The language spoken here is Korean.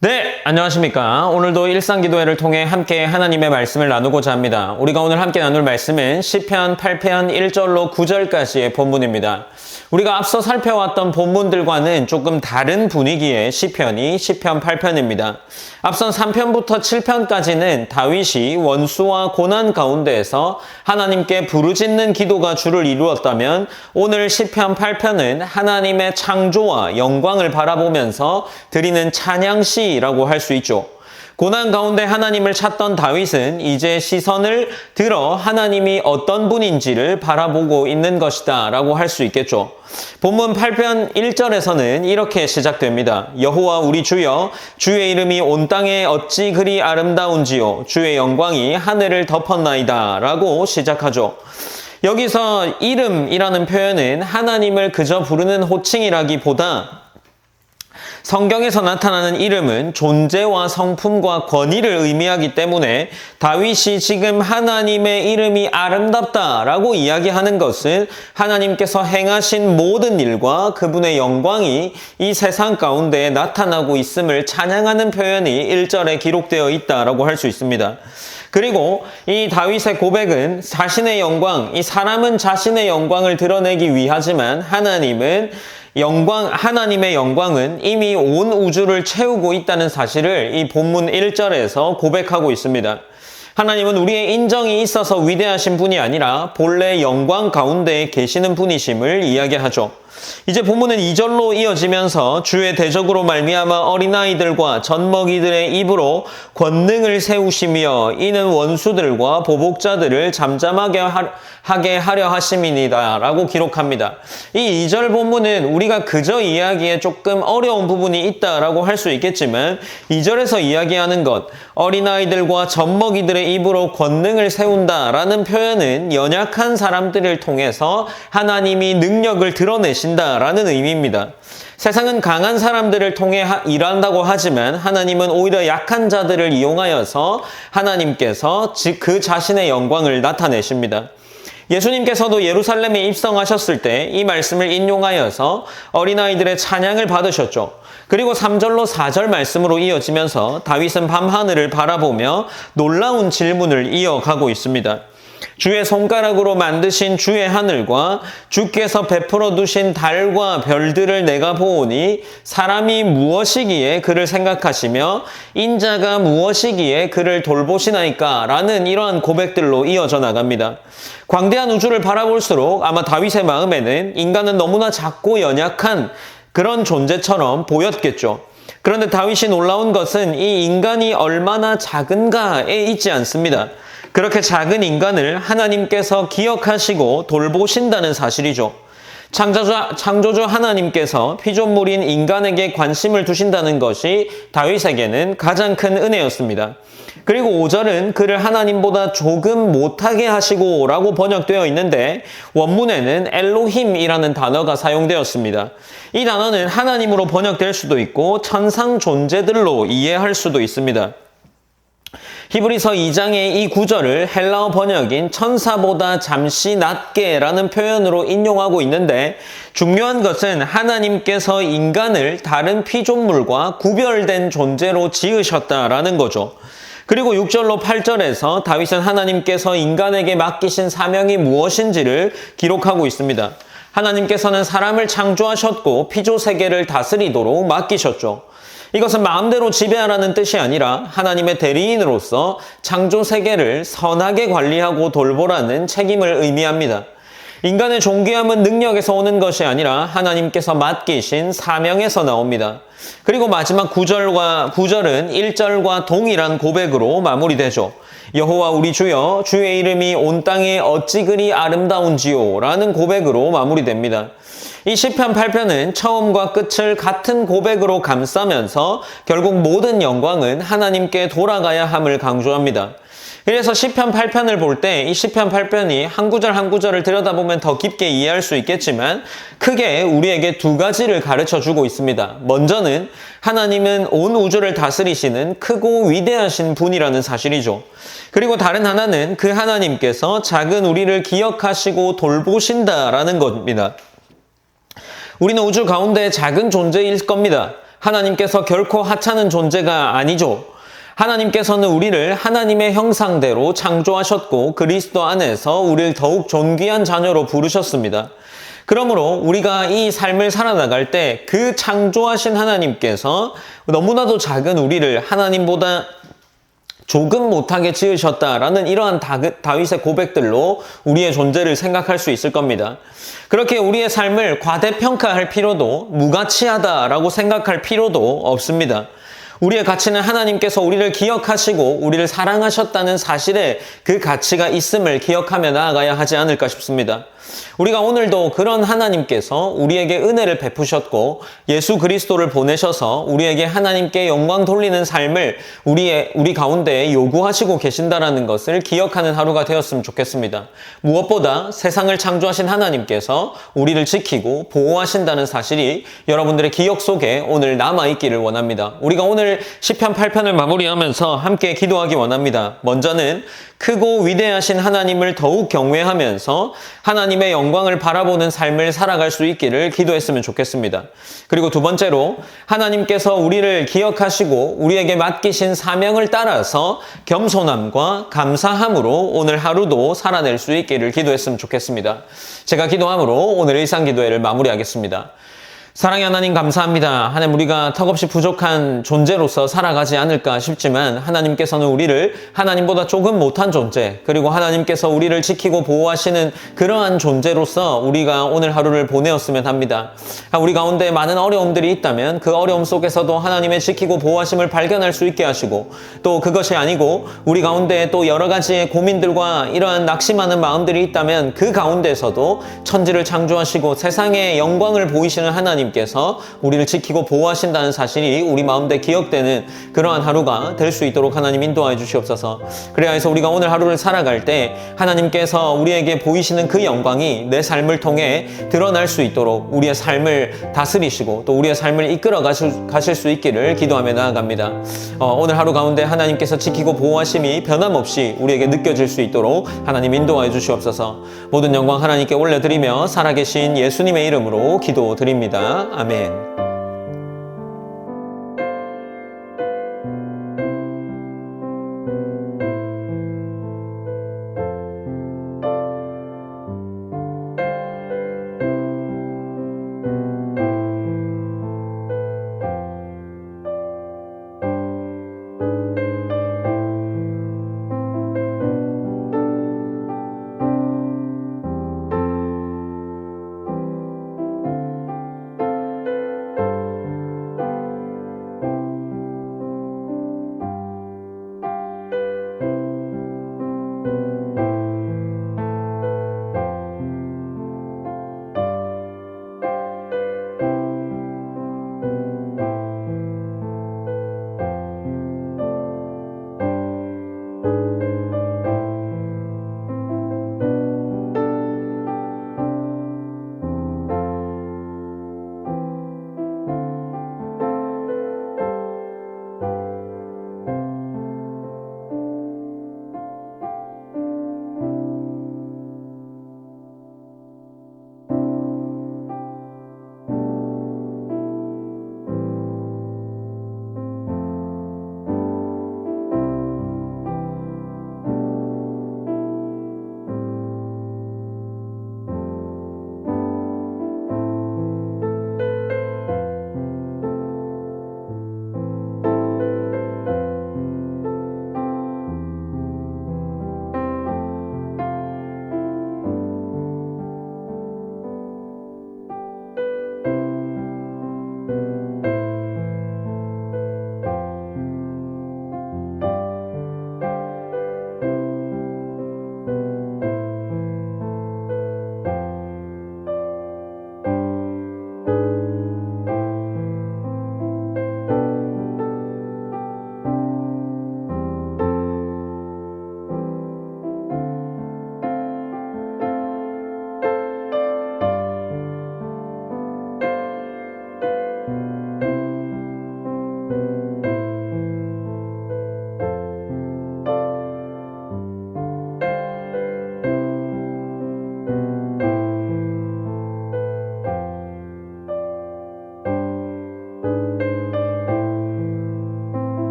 네, 안녕하십니까. 오늘도 일상기도회를 통해 함께 하나님의 말씀을 나누고자 합니다. 우리가 오늘 함께 나눌 말씀은 시편 8편 1절로 9절까지의 본문입니다. 우리가 앞서 살펴왔던 본문들과는 조금 다른 분위기의 시편이 시편 8편입니다. 앞선 3편부터 7편까지는 다윗이 원수와 고난 가운데에서 하나님께 부르짖는 기도가 주를 이루었다면 오늘 시편 8편은 하나님의 창조와 영광을 바라보면서 드리는 찬양시라고 할 수 있죠. 고난 가운데 하나님을 찾던 다윗은 이제 시선을 들어 하나님이 어떤 분인지를 바라보고 있는 것이다 라고 할 수 있겠죠. 본문 8편 1절에서는 이렇게 시작됩니다. 여호와 우리 주여, 주의 이름이 온 땅에 어찌 그리 아름다운지요, 주의 영광이 하늘을 덮었나이다 라고 시작하죠. 여기서 이름이라는 표현은 하나님을 그저 부르는 호칭이라기보다 성경에서 나타나는 이름은 존재와 성품과 권위를 의미하기 때문에 다윗이 지금 하나님의 이름이 아름답다라고 이야기하는 것은 하나님께서 행하신 모든 일과 그분의 영광이 이 세상 가운데 나타나고 있음을 찬양하는 표현이 1절에 기록되어 있다라고 할 수 있습니다. 그리고 이 다윗의 고백은 자신의 영광, 이 사람은 자신의 영광을 드러내기 위하지만 하나님의 영광은 이미 온 우주를 채우고 있다는 사실을 이 본문 1절에서 고백하고 있습니다. 하나님은 우리의 인정이 있어서 위대하신 분이 아니라 본래 영광 가운데 계시는 분이심을 이야기하죠. 이제 본문은 2절로 이어지면서 주의 대적으로 말미암아 어린아이들과 젖먹이들의 입으로 권능을 세우시며 이는 원수들과 보복자들을 잠잠하게 하려 하심이니라 라고 기록합니다. 이 2절 본문은 우리가 그저 이야기에 조금 어려운 부분이 있다라고 할 수 있겠지만 2절에서 이야기하는 것, 어린아이들과 젖먹이들의 입으로 권능을 세운다라는 표현은 연약한 사람들을 통해서 하나님이 능력을 드러내신다라는 의미입니다. 세상은 강한 사람들을 통해 일한다고 하지만 하나님은 오히려 약한 자들을 이용하여서 하나님께서 그 자신의 영광을 나타내십니다. 예수님께서도 예루살렘에 입성하셨을 때 이 말씀을 인용하여서 어린아이들의 찬양을 받으셨죠. 그리고 3절로 4절 말씀으로 이어지면서 다윗은 밤하늘을 바라보며 놀라운 질문을 이어가고 있습니다. 주의 손가락으로 만드신 주의 하늘과 주께서 베풀어 두신 달과 별들을 내가 보오니 사람이 무엇이기에 그를 생각하시며 인자가 무엇이기에 그를 돌보시나이까 라는 이러한 고백들로 이어져 나갑니다. 광대한 우주를 바라볼수록 아마 다윗의 마음에는 인간은 너무나 작고 연약한 그런 존재처럼 보였겠죠. 그런데 다윗이 놀라운 것은 이 인간이 얼마나 작은가에 있지 않습니다. 그렇게 작은 인간을 하나님께서 기억하시고 돌보신다는 사실이죠. 창조주 하나님께서 피조물인 인간에게 관심을 두신다는 것이 다윗에게는 가장 큰 은혜였습니다. 그리고 5절은 그를 하나님보다 조금 못하게 하시고 라고 번역되어 있는데 원문에는 엘로힘이라는 단어가 사용되었습니다. 이 단어는 하나님으로 번역될 수도 있고 천상 존재들로 이해할 수도 있습니다. 히브리서 2장의 이 구절을 헬라어 번역인 천사보다 잠시 낮게 라는 표현으로 인용하고 있는데 중요한 것은 하나님께서 인간을 다른 피조물과 구별된 존재로 지으셨다라는 거죠. 그리고 6절로 8절에서 다윗은 하나님께서 인간에게 맡기신 사명이 무엇인지를 기록하고 있습니다. 하나님께서는 사람을 창조하셨고 피조세계를 다스리도록 맡기셨죠. 이것은 마음대로 지배하라는 뜻이 아니라 하나님의 대리인으로서 창조세계를 선하게 관리하고 돌보라는 책임을 의미합니다. 인간의 존귀함은 능력에서 오는 것이 아니라 하나님께서 맡기신 사명에서 나옵니다. 그리고 마지막 9절은 1절과 동일한 고백으로 마무리되죠. 여호와 우리 주여, 주의 이름이 온 땅에 어찌 그리 아름다운지요 라는 고백으로 마무리됩니다. 이 시편 8편은 처음과 끝을 같은 고백으로 감싸면서 결국 모든 영광은 하나님께 돌아가야 함을 강조합니다. 그래서 시편 8편을 볼 때 이 시편 8편이 한 구절 한 구절을 들여다보면 더 깊게 이해할 수 있겠지만 크게 우리에게 두 가지를 가르쳐주고 있습니다. 먼저는 하나님은 온 우주를 다스리시는 크고 위대하신 분이라는 사실이죠. 그리고 다른 하나는 그 하나님께서 작은 우리를 기억하시고 돌보신다라는 겁니다. 우리는 우주 가운데 작은 존재일 겁니다. 하나님께서 결코 하찮은 존재가 아니죠. 하나님께서는 우리를 하나님의 형상대로 창조하셨고 그리스도 안에서 우리를 더욱 존귀한 자녀로 부르셨습니다. 그러므로 우리가 이 삶을 살아나갈 때 그 창조하신 하나님께서 너무나도 작은 우리를 하나님보다 조금 못하게 지으셨다라는 이러한 다윗의 고백들로 우리의 존재를 생각할 수 있을 겁니다. 그렇게 우리의 삶을 과대평가할 필요도, 무가치하다라고 생각할 필요도 없습니다. 우리의 가치는 하나님께서 우리를 기억하시고 우리를 사랑하셨다는 사실에 그 가치가 있음을 기억하며 나아가야 하지 않을까 싶습니다. 우리가 오늘도 그런 하나님께서 우리에게 은혜를 베푸셨고 예수 그리스도를 보내셔서 우리에게 하나님께 영광 돌리는 삶을 우리 가운데 요구하시고 계신다는 것을 기억하는 하루가 되었으면 좋겠습니다. 무엇보다 세상을 창조하신 하나님께서 우리를 지키고 보호하신다는 사실이 여러분들의 기억 속에 오늘 남아있기를 원합니다. 우리가 오늘 시편 8편을 마무리하면서 함께 기도하기 원합니다. 먼저는 크고 위대하신 하나님을 더욱 경외하면서 하나님의 영광을 바라보는 삶을 살아갈 수 있기를 기도했으면 좋겠습니다. 그리고 두 번째로 하나님께서 우리를 기억하시고 우리에게 맡기신 사명을 따라서 겸손함과 감사함으로 오늘 하루도 살아낼 수 있기를 기도했으면 좋겠습니다. 제가 기도함으로 오늘 일상기도회를 마무리하겠습니다. 사랑의 하나님 감사합니다. 하나님 우리가 턱없이 부족한 존재로서 살아가지 않을까 싶지만 하나님께서는 우리를 하나님보다 조금 못한 존재 그리고 하나님께서 우리를 지키고 보호하시는 그러한 존재로서 우리가 오늘 하루를 보내었으면 합니다. 우리 가운데 많은 어려움들이 있다면 그 어려움 속에서도 하나님의 지키고 보호하심을 발견할 수 있게 하시고 또 그것이 아니고 우리 가운데 또 여러 가지의 고민들과 이러한 낙심하는 마음들이 있다면 그 가운데서도 천지를 창조하시고 세상의 영광을 보이시는 하나님 께서 우리를 지키고 보호하신다는 사실이 우리 마음에 기억되는 그러한 하루가 될 수 있도록 하나님 인도하여 주시옵소서. 그래야 해서 우리가 오늘 하루를 살아갈 때 하나님께서 우리에게 보이시는 그 영광이 내 삶을 통해 드러날 수 있도록 우리의 삶을 다스리시고 또 우리의 삶을 이끌어 가실 수 있기를 기도하며 나아갑니다. 오늘 하루 가운데 하나님께서 지키고 보호하심이 변함없이 우리에게 느껴질 수 있도록 하나님 인도하여 주시옵소서. 모든 영광 하나님께 올려드리며 살아계신 예수님의 이름으로 기도드립니다. 아멘.